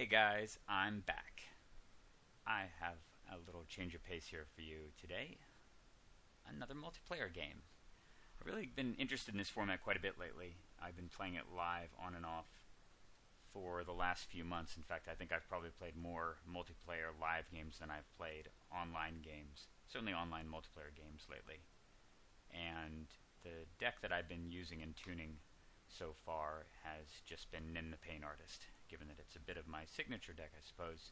Hey guys, I'm back. I have a little change of pace here for you today. Another multiplayer game. I've really been interested in this format quite a bit lately. I've been playing it live on and off for the last few months. In fact, I think I've probably played more multiplayer live games than I've played online games. Certainly online multiplayer games lately. And the deck that I've been using and tuning so far has just been Nin the Pain Artist, given that it's a bit of my signature deck, I suppose,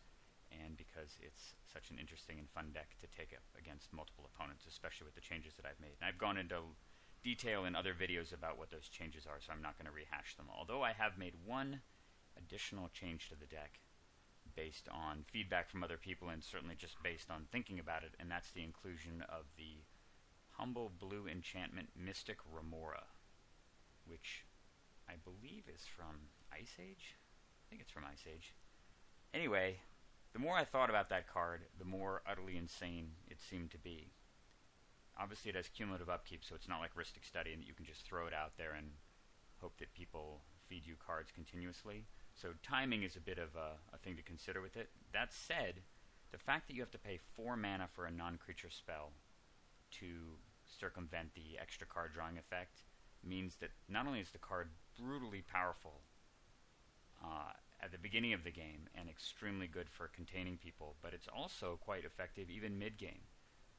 and because it's such an interesting and fun deck to take up against multiple opponents, especially with the changes that I've made. And I've gone into detail in other videos about what those changes are, so I'm not going to rehash them. Although I have made one additional change to the deck based on feedback from other people and certainly just based on thinking about it, and that's the inclusion of the Humble Blue Enchantment Mystic Remora, which I believe is from Ice Age? I think it's from Ice Age. Anyway, the more I thought about that card, the more utterly insane it seemed to be. Obviously it has cumulative upkeep, so it's not like Ristic Study and you can just throw it out there and hope that people feed you cards continuously. So timing is a bit of a thing to consider with it. That said, the fact that you have to pay 4 mana for a non-creature spell to circumvent the extra card drawing effect means that not only is the card brutally powerful at the beginning of the game and extremely good for containing people, but it's also quite effective even mid-game.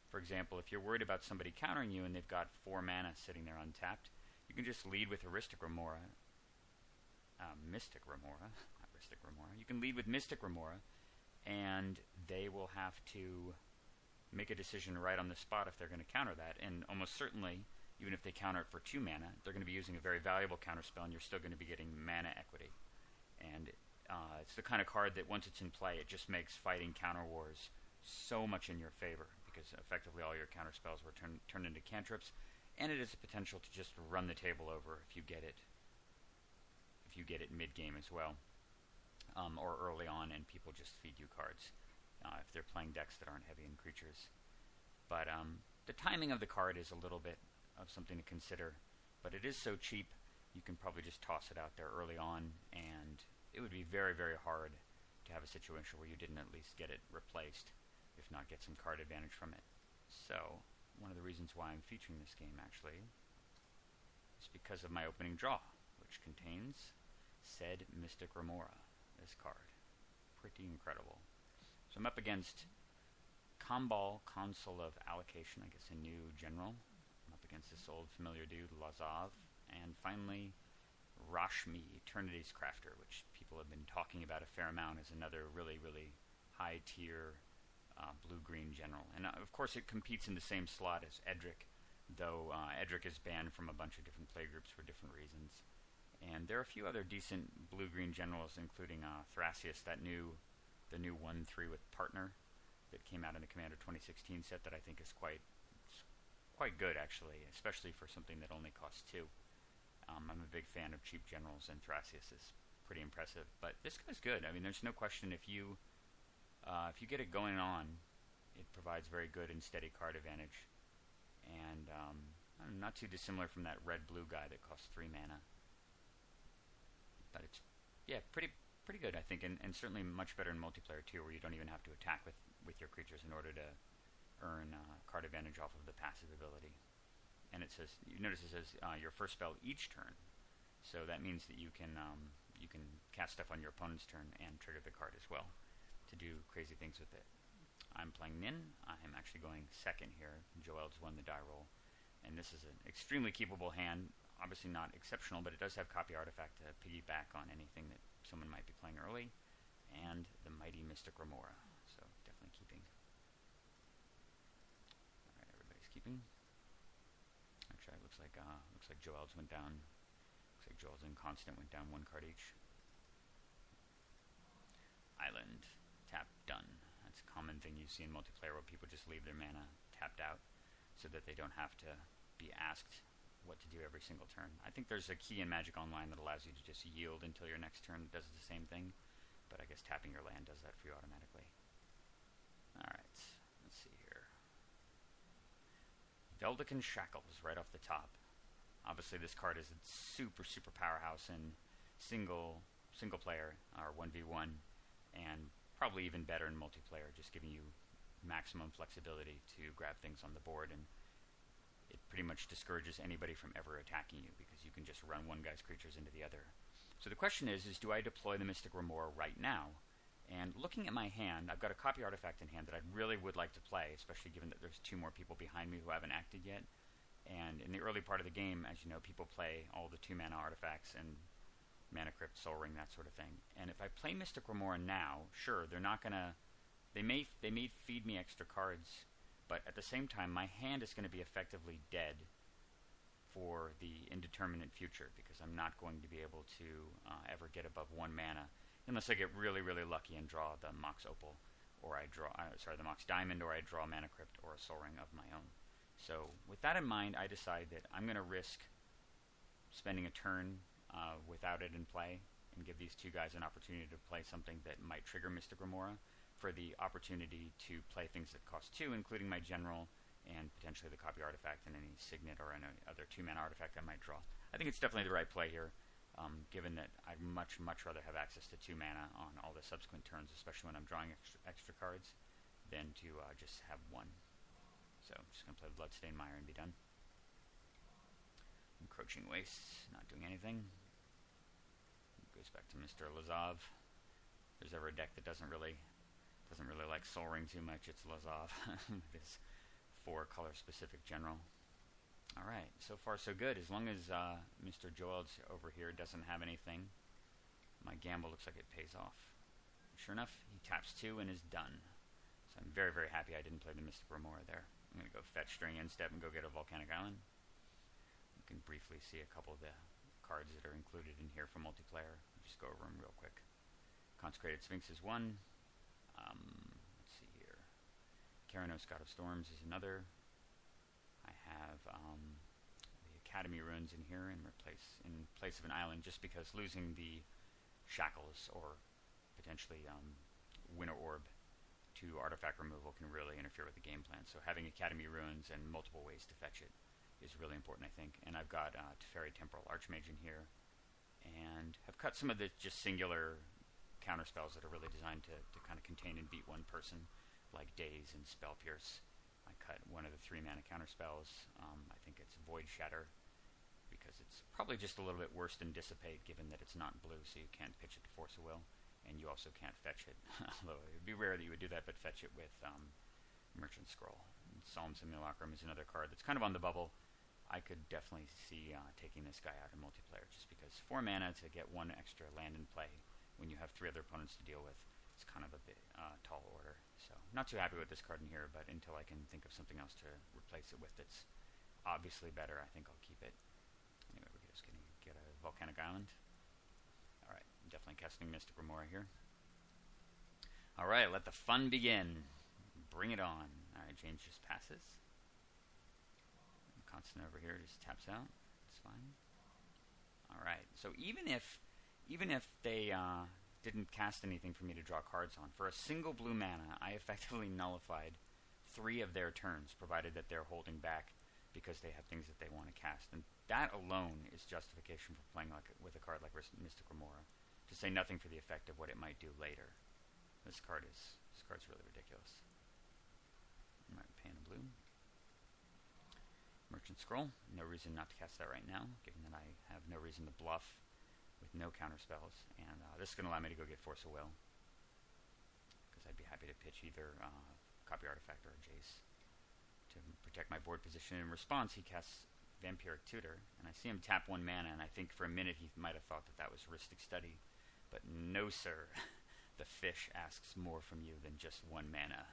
For example, if you're worried about somebody countering you and they've got 4 mana sitting there untapped, you can just lead with Mystic Remora. You can lead with Mystic Remora, and they will have to make a decision right on the spot if they're going to counter that, and almost certainly, even if they counter it for 2 mana, they're going to be using a very valuable counterspell, and you're still going to be getting mana equity. And it's the kind of card that once it's in play, it just makes fighting counter wars so much in your favor, because effectively all your counterspells were turned into cantrips, and it has the potential to just run the table over if you get it mid-game as well, or early on, and people just feed you cards if they're playing decks that aren't heavy in creatures. But the timing of the card is a little bit of something to consider, but it is so cheap you can probably just toss it out there early on, and it would be very, very hard to have a situation where you didn't at least get it replaced, if not get some card advantage from it. So, one of the reasons why I'm featuring this game, actually, is because of my opening draw, which contains said Mystic Remora, this card. Pretty incredible. So I'm up against Kambal, Consul of Allocation, I guess a new general. I'm up against this old familiar dude, Lazav. And finally, Rashmi, Eternity's Crafter, which people have been talking about a fair amount as another really, really high-tier blue-green general. And of course it competes in the same slot as Edric, though Edric is banned from a bunch of different playgroups for different reasons. And there are a few other decent blue-green generals, including Thrasius, the new 1/3 with Partner that came out in the Commander 2016 set that I think is quite good, actually, especially for something that only costs 2. I'm a big fan of cheap generals, and Thrasius is pretty impressive. But this guy's good. I mean, there's no question if you get it going on, it provides very good and steady card advantage. And not too dissimilar from that red-blue guy that costs 3 mana. But it's, yeah, pretty good, I think, and certainly much better in multiplayer too, where you don't even have to attack with your creatures in order to earn card advantage off of the passive ability. And it says, you notice it says your first spell each turn, so that means that you can cast stuff on your opponent's turn and trigger the card as well to do crazy things with it. I'm playing Nin. I'm actually going second here. Joel's won the die roll, and this is an extremely keepable hand. Obviously not exceptional, but it does have Copy Artifact to piggyback on anything that someone might be playing early, and the mighty Mystic Remora, so definitely keeping. Alright, everybody's keeping. Actually, it looks like Joel's went down. Looks like Joel's Inconstant went down 1 card each. Island. Tap done. That's a common thing you see in multiplayer where people just leave their mana tapped out so that they don't have to be asked what to do every single turn. I think there's a key in Magic Online that allows you to just yield until your next turn that does the same thing, but I guess tapping your land does that for you automatically. Alright, let's see here. Veldican Shackles right off the top. Obviously this card is a super, super powerhouse in single player, or 1v1, and probably even better in multiplayer, just giving you maximum flexibility to grab things on the board, and it pretty much discourages anybody from ever attacking you because you can just run one guy's creatures into the other. So the question is do I deploy the Mystic Remora right now? And looking at my hand, I've got a copy artifact in hand that I really would like to play, especially given that there's 2 more people behind me who haven't acted yet. And in the early part of the game, as you know, people play all the 2-mana artifacts and Mana Crypt, Soul Ring, that sort of thing. And if I play Mystic Remora now, sure, they're not gonna... They may feed me extra cards, but at the same time, my hand is going to be effectively dead for the indeterminate future because I'm not going to be able to ever get above 1 mana unless I get really, really lucky and draw the Mox Opal, or I draw, the Mox Diamond, or I draw a Mana Crypt or a Soul Ring of my own. So with that in mind, I decide that I'm going to risk spending a turn without it in play and give these 2 guys an opportunity to play something that might trigger Mystic Remora for the opportunity to play things that cost 2, including my General and potentially the copy artifact and any Signet or any other 2-mana artifact I might draw. I think it's definitely the right play here. Given that I'd much rather have access to 2 mana on all the subsequent turns, especially when I'm drawing extra cards, than to just have 1. So I'm just going to play Bloodstained Mire and be done. Encroaching Waste, not doing anything. Goes back to Mr. Lazov. If there's ever a deck that doesn't really like Soul Ring too much, it's Lazov with his 4 color specific general. Alright, so far so good. As long as Mr. Joel's over here doesn't have anything, my gamble looks like it pays off. Sure enough, he taps 2 and is done. So I'm very, very happy I didn't play the Mystic Remora there. I'm going to go fetch during end step and go get a Volcanic Island. You can briefly see a couple of the cards that are included in here for multiplayer. I'll just go over them real quick. Consecrated Sphinx is 1. Let's see here. Keranos, God of Storms is another. I have the Academy runes in here in place of an island, just because losing the Shackles or potentially Winter Orb to artifact removal can really interfere with the game plan. So having Academy runes and multiple ways to fetch it is really important, I think. And I've got Teferi Temporal Archmage in here, and have cut some of the just singular counter spells that are really designed to kind of contain and beat one person, like Daze and Spell Pierce. I cut one of the 3-mana counter spells. I think it's Void Shatter, because it's probably just a little bit worse than Dissipate, given that it's not blue, so you can't pitch it to Force of Will, and you also can't fetch it. Although it would be rare that you would do that, but fetch it with Merchant Scroll. And Solemn Simulacrum is another card that's kind of on the bubble. I could definitely see taking this guy out in multiplayer, just because 4 mana to get 1 extra land in play when you have 3 other opponents to deal with, it's kind of a bit tall order. So not too happy with this card in here, but until I can think of something else to replace it with that's obviously better, I think I'll keep it. Anyway, we're just going to get a Volcanic Island. Alright, I'm definitely casting Mystic Remora here. Alright, let the fun begin. Bring it on. Alright, James just passes. Constant over here just taps out. It's fine. Alright, so even if they didn't cast anything for me to draw cards on, for a single blue mana, I effectively nullified 3 of their turns, provided that they're holding back because they have things that they want to cast. And that alone is justification for playing with a card like Mystic Remora, to say nothing for the effect of what it might do later. This card's really ridiculous. Alright, paying a blue. Merchant Scroll, no reason not to cast that right now, given that I have no reason to bluff with no counter spells, and this is going to allow me to go get Force of Will, because I'd be happy to pitch either Copy Artifact or Jace to protect my board position. In response, he casts Vampiric Tutor, and I see him tap 1 mana, and I think for a minute he might have thought that that was Ristic Study, but no sir, the fish asks more from you than just 1 mana.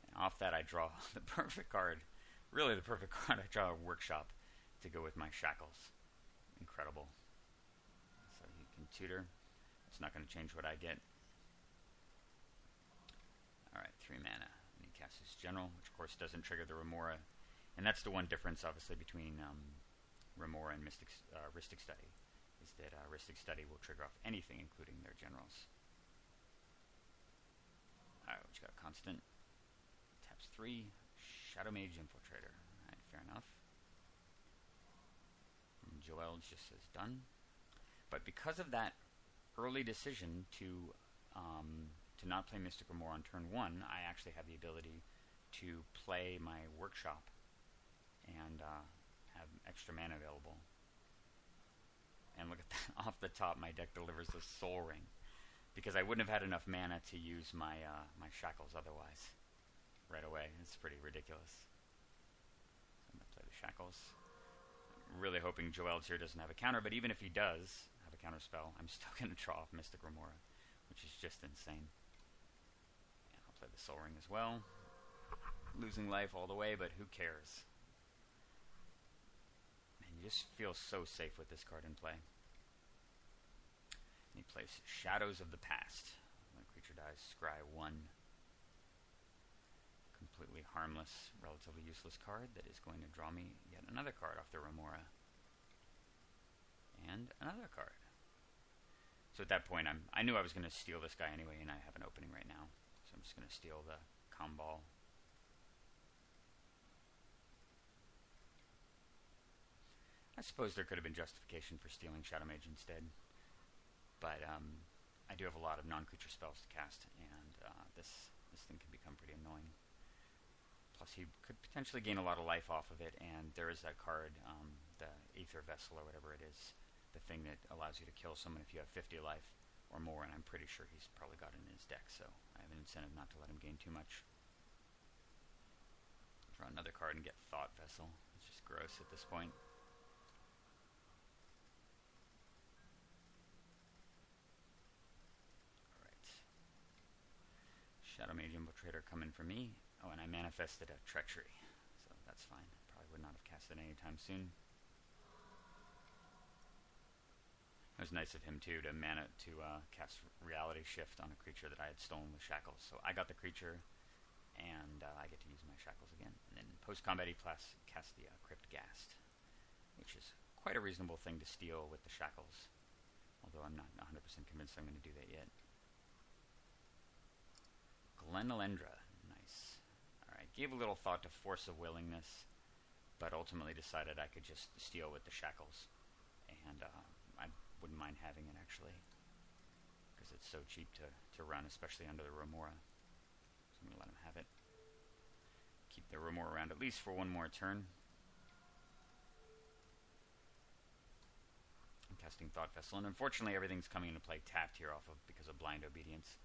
And off that I draw the perfect card, really the perfect card. I draw a Workshop to go with my Shackles. Incredible. So he can tutor. It's not going to change what I get. Alright, 3 mana. And he casts his General, which of course doesn't trigger the Remora. And that's the one difference, obviously, between Remora and Ristic Study, is that Ristic Study will trigger off anything, including their generals. Alright, what you got? Constant. Taps 3. Shadow Mage Infiltrator. Alright, fair enough. And Joel just says done. But because of that early decision to to not play Mystic Remora on turn 1, I actually have the ability to play my workshop and have extra mana available. And look at that, off the top, my deck delivers the Soul Ring, because I wouldn't have had enough mana to use my my shackles otherwise right away. It's pretty ridiculous. So I'm going to play the shackles. I'm really hoping Joel's here doesn't have a counter, but even if he does have a counter spell, I'm still going to draw off Mystic Remora, which is just insane. And I'll play the Soul Ring as well. Losing life all the way, but who cares? Man, you just feel so safe with this card in play. And he plays Shadows of the Past. When a creature dies, scry 1. Completely harmless, relatively useless card that is going to draw me yet another card off the Remora. And another card. So at that point, I knew I was going to steal this guy anyway, and I have an opening right now. So I'm just going to steal the Comball. I suppose there could have been justification for stealing Shadow Mage instead. But I do have a lot of non-creature spells to cast, and this thing can become pretty annoying. Plus, he could potentially gain a lot of life off of it, and there is that card, the Aether Vessel or whatever it is, the thing that allows you to kill someone if you have 50 life or more, and I'm pretty sure he's probably got it in his deck, so I have an incentive not to let him gain too much. Draw another card and get Thought Vessel. It's just gross at this point. Shadow Mage Infiltrator coming for me. Oh, and I manifested a Treachery, so that's fine. Probably would not have cast it anytime soon. It was nice of him too to cast Reality Shift on a creature that I had stolen with Shackles. So I got the creature, and I get to use my Shackles again. And then post-combat he cast the Crypt Ghast, which is quite a reasonable thing to steal with the Shackles, although I'm not 100% convinced I'm going to do that yet. Glenalendra, nice. Alright, gave a little thought to Force of Willingness, but ultimately decided I could just steal with the Shackles. And I wouldn't mind having it, actually, because it's so cheap to run, especially under the Remora. So I'm going to let him have it. Keep the Remora around at least for one more turn. I'm casting Thought Vessel, and unfortunately everything's coming into play tapped here because of Blind Obedience.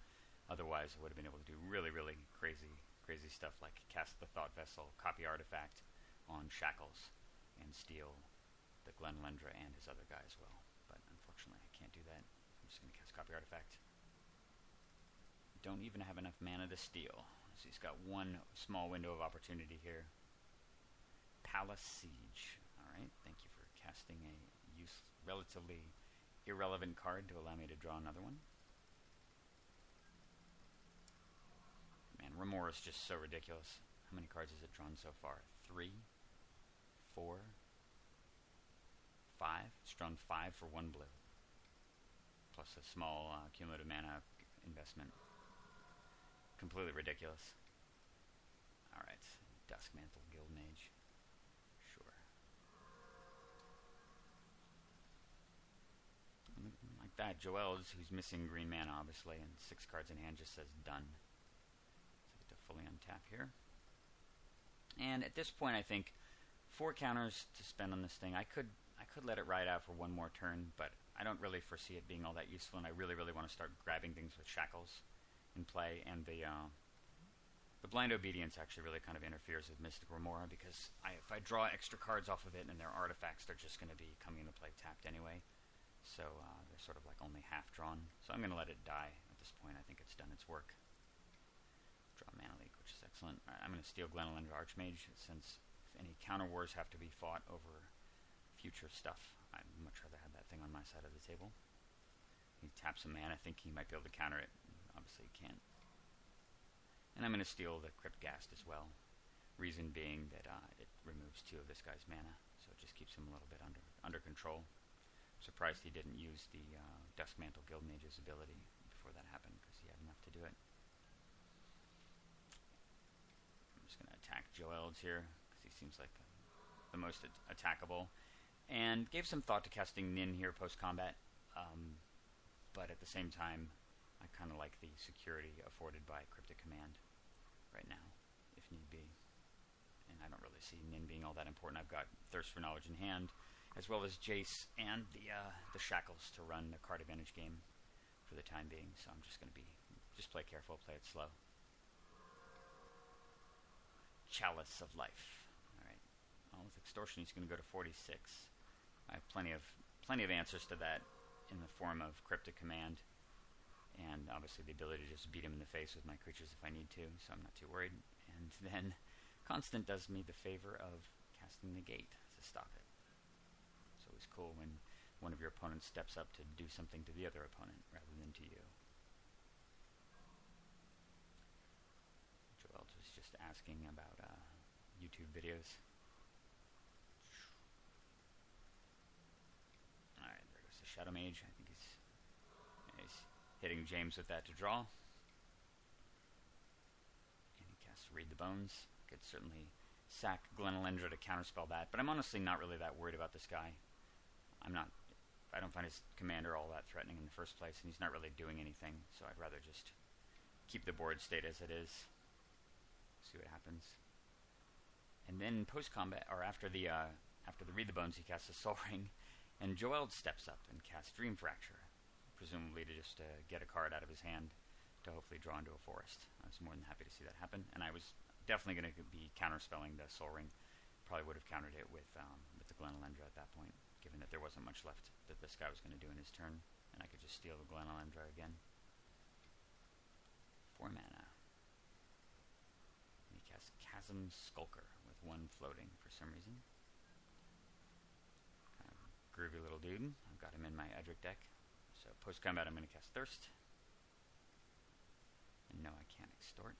Otherwise, I would have been able to do really, really crazy stuff like cast the Thought Vessel, copy Artifact on Shackles, and steal the Glenalendra and his other guy as well. But unfortunately, I can't do that. I'm just going to cast copy Artifact. Don't even have enough mana to steal. So he's got one small window of opportunity here. Palace Siege. Alright, thank you for casting a relatively irrelevant card to allow me to draw another one. Man, Remora is just so ridiculous. How many cards has it drawn so far? 3? 4? 5? It's drawn 5 for 1 blue. Plus a small cumulative mana investment. Completely ridiculous. Alright, Duskmantle Guild Mage. Sure. Like that, Joel's, who's missing green mana, obviously, and 6 cards in hand, just says done. Fully untap here. And at this point, I think 4 counters to spend on this thing. I could let it ride out for one more turn, but I don't really foresee it being all that useful, and I really want to start grabbing things with Shackles in play. And the Blind Obedience actually really kind of interferes with Mystic Remora, because if I draw extra cards off of it and they're artifacts, they're just going to be coming into play tapped anyway. So they're sort of like only half drawn. So I'm going to let it die at this point. I think it's done its work. Draw Mana Leak, which is excellent. Right, I'm going to steal Glenalendra Archmage, since if any counter wars have to be fought over future stuff, I'd much rather have that thing on my side of the table. He taps some mana, I think he might be able to counter it. Obviously he can't. And I'm going to steal the Crypt Ghast as well. Reason being that it removes 2 of this guy's mana, so it just keeps him a little bit under control. I'm surprised he didn't use the Duskmantle Guild Mage's ability before that happened, because he had enough to do it. Going to attack Joel's here, because he seems like the most attackable, and gave some thought to casting Nin here post-combat, but at the same time I kind of like the security afforded by Cryptic Command right now, if need be. And I don't really see Nin being all that important. I've got Thirst for Knowledge in hand, as well as Jace and the Shackles to run the card advantage game for the time being. So I'm just going to play careful, play it slow. Chalice of Life. All right. Well, with Extortion, he's going to go to 46. I have plenty of answers to that in the form of Cryptic Command, and obviously the ability to just beat him in the face with my creatures if I need to, so I'm not too worried. And then Constant does me the favor of casting Negate to stop it. It's always cool when one of your opponents steps up to do something to the other opponent rather than to you. Joel was just asking about YouTube videos. Alright, there goes the Shadow Mage. I think he's hitting James with that to draw. And he casts Read the Bones. Could certainly sack Glenalendra to counterspell that, but I'm honestly not really that worried about this guy. I don't find his commander all that threatening in the first place, and he's not really doing anything, so I'd rather just keep the board state as it is. See what happens. And then post-combat, or after the Read the Bones, he casts a Soul Ring, and Joel steps up and casts Dream Fracture, presumably to just get a card out of his hand to hopefully draw into a forest. I was more than happy to see that happen, and I was definitely going to be counterspelling the Soul Ring. Probably would have countered it with the Glenalendra at that point, given that there wasn't much left that this guy was going to do in his turn, and I could just steal the Glenalendra again. 4 mana. And he casts Chasm Skulker with 1 floating for some reason. Groovy little dude. I've got him in my Edric deck. So post-combat I'm going to cast Thirst. And no, I can't extort.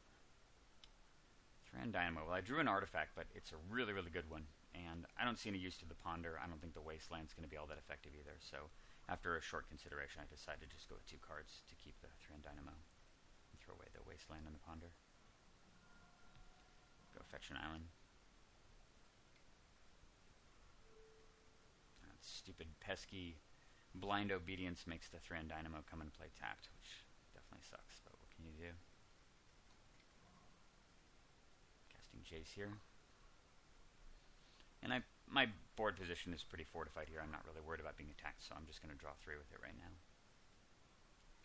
Thran Dynamo. Well, I drew an artifact, but it's a really, really good one. And I don't see any use to the Ponder. I don't think the Wasteland's going to be all that effective either. So after a short consideration, I decided to just go with 2 cards to keep the Thran Dynamo. And throw away the Wasteland and the Ponder. Go fetch an island. That stupid, pesky Blind Obedience makes the Thran Dynamo come and play tapped, which definitely sucks, but what can you do? Casting Jace here. And my board position is pretty fortified here. I'm not really worried about being attacked, so I'm just going to draw 3 with it right now.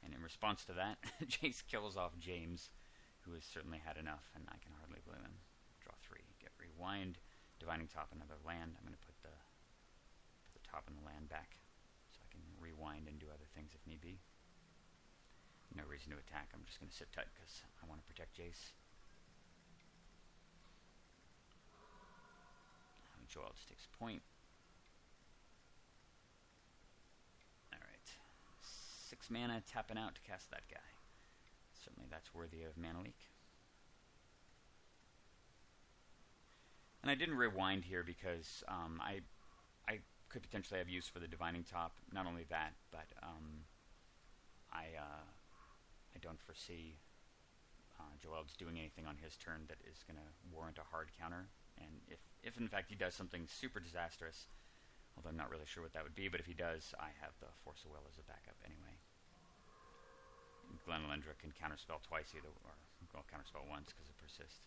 And in response to that, Jace kills off James, who has certainly had enough, and I can hardly blame him. Draw 3, get Rewind, Divining Top, another land. I'm going to put the top and the land back, so I can rewind and do other things if need be. No reason to attack. I'm just going to sit tight because I want to protect Jace. Joel just takes point. Alright. 6 mana, tapping out to cast that guy. Certainly that's worthy of Mana Leak. And I didn't rewind here because I could potentially have use for the Divining Top. Not only that, but I don't foresee Joel's doing anything on his turn that is going to warrant a hard counter. And if in fact he does something super disastrous, although I'm not really sure what that would be, but if he does, I have the Force of Will as a backup anyway. Glenalendra can counterspell twice either, or well, counterspell once because of Persist.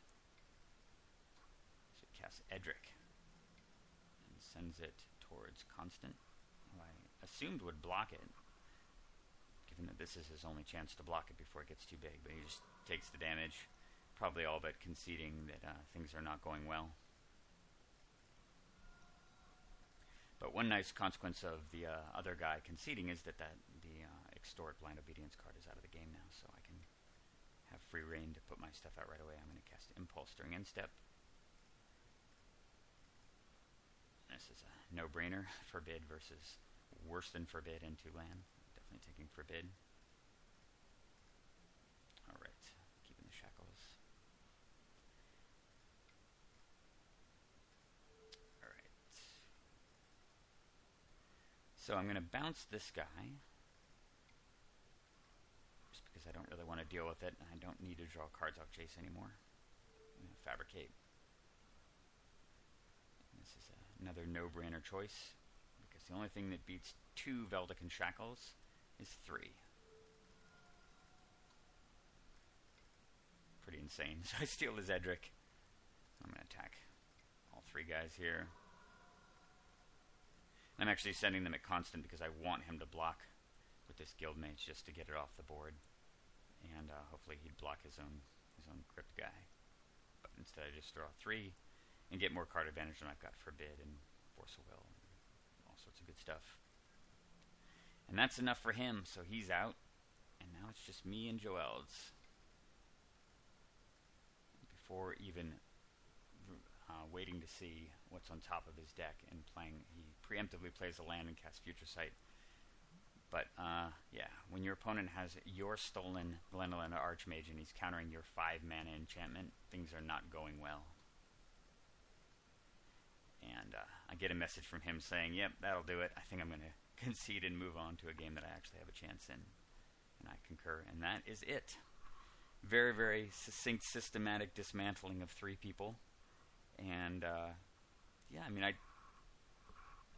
So he casts Edric and sends it towards Constant, who I assumed would block it, given that this is his only chance to block it before it gets too big, but he just takes the damage. Probably all but conceding that things are not going well. But one nice consequence of the other guy conceding is that the Extort Blind Obedience card is out of the game now, so I can have free reign to put my stuff out right away. I'm going to cast Impulse during end step. This is a no-brainer. Forbid versus worse than Forbid and 2 land. Definitely taking Forbid. Alright, keeping the Shackles. So I'm going to bounce this guy, just because I don't really want to deal with it, and I don't need to draw cards off Jace anymore. I'm going to Fabricate. And this is another no-brainer choice, because the only thing that beats 2 Veldican Shackles is 3. insane. So I steal his Edric. I'm going to attack all 3 guys here. I'm actually sending them at constant because I want him to block with this Guildmage just to get it off the board. And hopefully he'd block his own Crypt guy. But instead I just draw 3 and get more card advantage than I've got Forbid and Force of Will and all sorts of good stuff. And that's enough for him, so he's out. And now it's just me and Joel's. Before even waiting to see what's on top of his deck and playing, he preemptively plays a land and casts Future Sight. But, yeah, when your opponent has your stolen Glenelena Archmage and he's countering your 5-mana enchantment, things are not going well. And I get a message from him saying, yep, that'll do it. I think I'm going to concede and move on to a game that I actually have a chance in. And I concur, and that is it. Very, very succinct, systematic dismantling of 3 people. And, yeah, I mean, I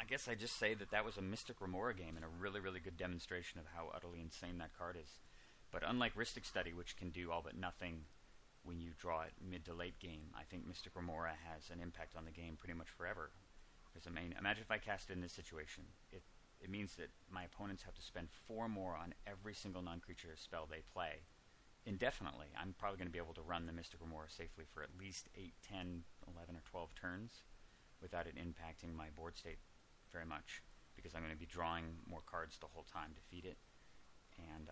guess I just say that was a Mystic Remora game and a really, really good demonstration of how utterly insane that card is. But unlike Rhystic Study, which can do all but nothing when you draw it mid to late game, I think Mystic Remora has an impact on the game pretty much forever. Because, I mean, imagine if I cast it in this situation. It means that my opponents have to spend 4 more on every single non-creature spell they play indefinitely. I'm probably going to be able to run the Mystic Remora safely for at least 8, 10, 11, or 12 turns without it impacting my board state very much, because I'm going to be drawing more cards the whole time to feed it. And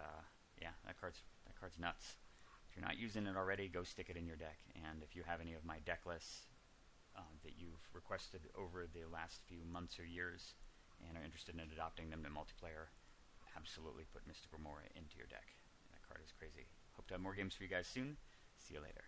yeah, that card's nuts. If you're not using it already, go stick it in your deck. And if you have any of my deck lists that you've requested over the last few months or years and are interested in adopting them to multiplayer, absolutely put Mystic Remora into your deck. That card is crazy. Hope to have more games for you guys soon. See you later.